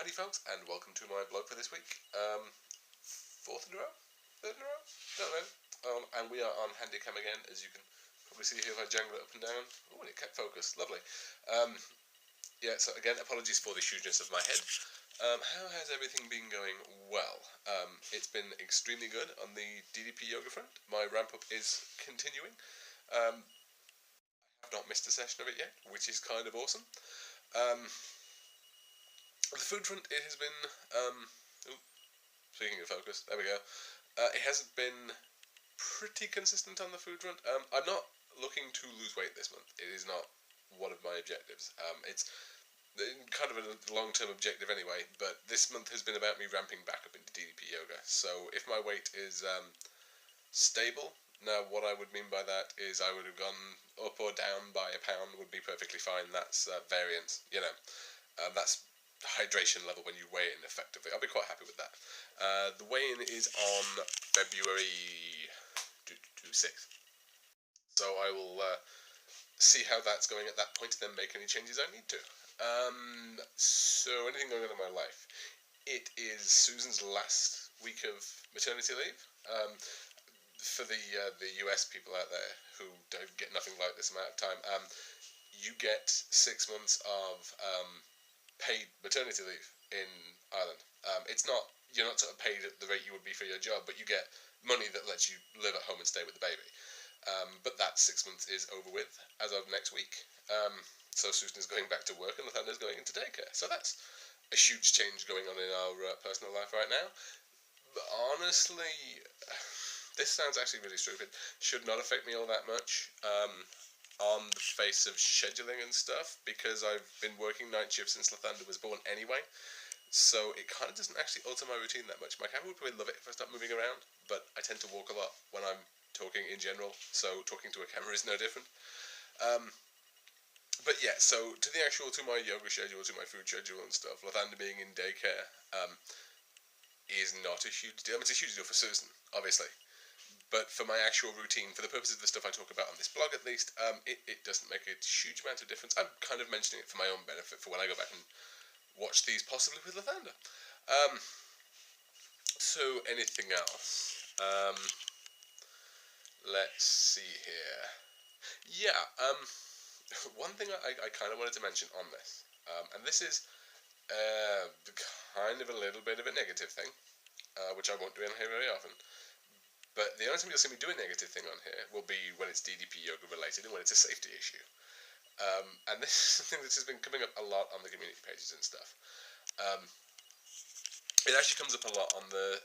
Howdy folks, and welcome to my blog for this week. Fourth in a row? Third in a row? Don't know. And we are on Handycam again, as you can probably see here if I jangle it up and down. Oh, and it kept focused. Lovely. So again, apologies for the hugeness of my head. How has everything been going? Well, it's been extremely good on the DDP yoga front. My ramp up is continuing. I have not missed a session of it yet, which is kind of awesome. The food front, it has been, speaking of focus, there we go. It hasn't been pretty consistent on the food front. I'm not looking to lose weight this month. It is not one of my objectives. It's kind of a long-term objective anyway, but this month has been about me ramping back up into DDP yoga. So if my weight is stable, now what I would mean by that is I would have gone up or down by a pound would be perfectly fine. That's variance, that's hydration level when you weigh in effectively. I'll be quite happy with that. The weigh-in is on February 6th. So I will see how that's going at that point and then make any changes I need to. So anything going on in my life? It is Susan's last week of maternity leave. For the US people out there who don't get nothing like this amount of time, you get 6 months of paid maternity leave in Ireland. You're not sort of paid at the rate you would be for your job, but you get money that lets you live at home and stay with the baby. But that 6 months is over with as of next week. So Susan is going back to work and Lathander's going into daycare. So that's a huge change going on in our personal life right now. But honestly, this sounds actually really stupid. Should not affect me all that much. On the face of scheduling and stuff, because I've been working night shifts since Lathander was born anyway, so it kind of doesn't actually alter my routine that much. My camera would probably love it if I start moving around, but I tend to walk a lot when I'm talking in general, so talking to a camera is no different. But yeah, so to my yoga schedule, to my food schedule and stuff, Lathander being in daycare is not a huge deal. I mean, it's a huge deal for Susan, obviously. But for my actual routine, for the purposes of the stuff I talk about on this blog at least, it doesn't make a huge amount of difference. I'm kind of mentioning it for my own benefit, for when I go back and watch these, possibly with Lathander. So anything else? Let's see here. Yeah, one thing I kind of wanted to mention on this, and this is kind of a little bit of a negative thing, which I won't do in here very often. But the only time you'll see me do a negative thing on here will be when it's DDP yoga related and when it's a safety issue. And this is something that has been coming up a lot on the community pages and stuff. It actually comes up a lot on the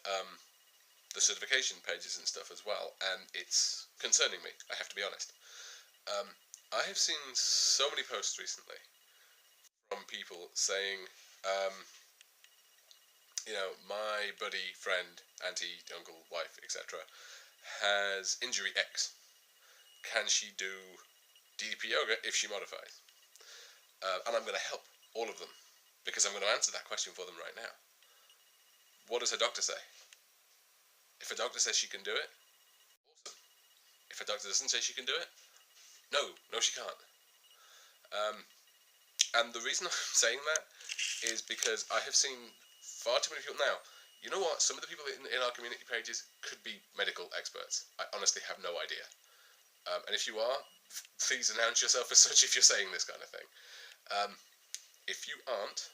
certification pages and stuff as well, and it's concerning me, I have to be honest. I have seen so many posts recently from people saying, my buddy, friend, auntie, uncle, wife, etc. has injury X. Can she do DDP yoga if she modifies? And I'm going to help all of them, because I'm going to answer that question for them right now. What does her doctor say? If a doctor says she can do it, awesome. If a doctor doesn't say she can do it, no, she can't. And the reason I'm saying that is because I have seen far too many people. Now, you know what? Some of the people in our community pages could be medical experts. I honestly have no idea. And if you are, please announce yourself as such if you're saying this kind of thing. If you aren't,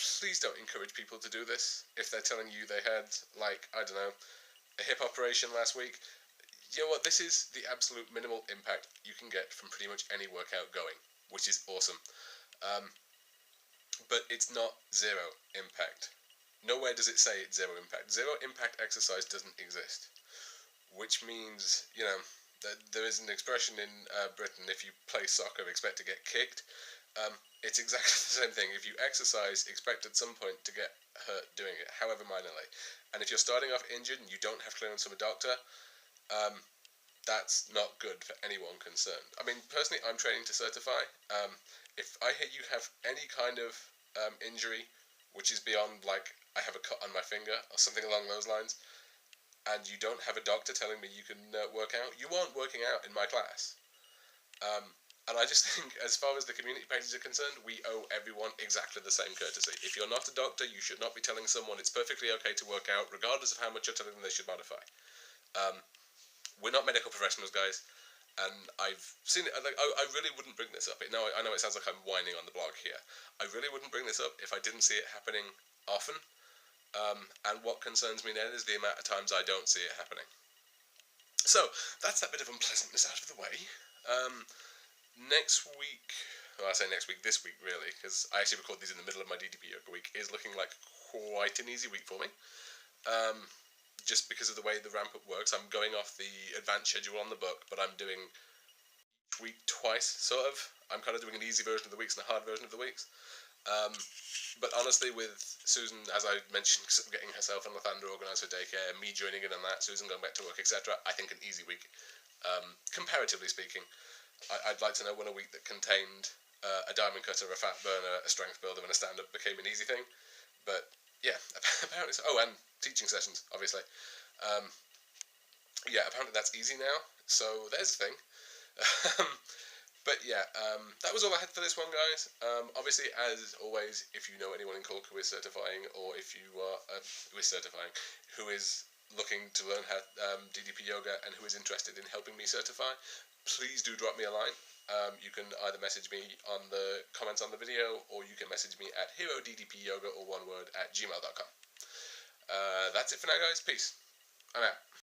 please don't encourage people to do this. If they're telling you they had, a hip operation last week, you know what? This is the absolute minimal impact you can get from pretty much any workout going, which is awesome. But it's not zero impact. Nowhere does it say it's zero impact. Zero impact exercise doesn't exist. Which means, there is an expression in Britain, if you play soccer, expect to get kicked. It's exactly the same thing. If you exercise, expect at some point to get hurt doing it, however minorly. And if you're starting off injured and you don't have clearance from a doctor, that's not good for anyone concerned. I mean, personally, I'm training to certify. If I hear you have any kind of injury, which is beyond, I have a cut on my finger or something along those lines, and you don't have a doctor telling me you can work out, you aren't working out in my class. And I just think, as far as the community pages are concerned, we owe everyone exactly the same courtesy. If you're not a doctor, you should not be telling someone it's perfectly okay to work out, regardless of how much you're telling them they should modify. Um, we're not medical professionals, guys, and I've seen it. Like, I really wouldn't bring this up. Now, I know it sounds like I'm whining on the blog here. I really wouldn't bring this up if I didn't see it happening often. And what concerns me then is the amount of times I don't see it happening. So that's that bit of unpleasantness out of the way. Um, Next week, well, I say next week, this week really, because I actually record these in the middle of my DDP Yoga week, is looking like quite an easy week for me. Just because of the way the ramp up works, I'm going off the advanced schedule on the book, but I'm doing each week twice, sort of. I'm kind of doing an easy version of the weeks and a hard version of the weeks. But honestly, with Susan, as I mentioned, getting herself and Lathander organised for daycare, me joining in on that, Susan going back to work, etc., I think an easy week, comparatively speaking. I'd like to know when a week that contained a diamond cutter, a fat burner, a strength builder, and a stand-up became an easy thing. But yeah, apparently so. Oh, and teaching sessions, obviously. Yeah, apparently that's easy now. So there's the thing. But yeah, that was all I had for this one, guys. Obviously, as always, if you know anyone in Cork who is certifying, or if you are who is certifying, who is looking to learn how DDP yoga and who is interested in helping me certify, please do drop me a line. You can either message me on the comments on the video, or you can message me at heroddpyoga, or one word, at gmail.com. That's it for now, guys. Peace. I'm out.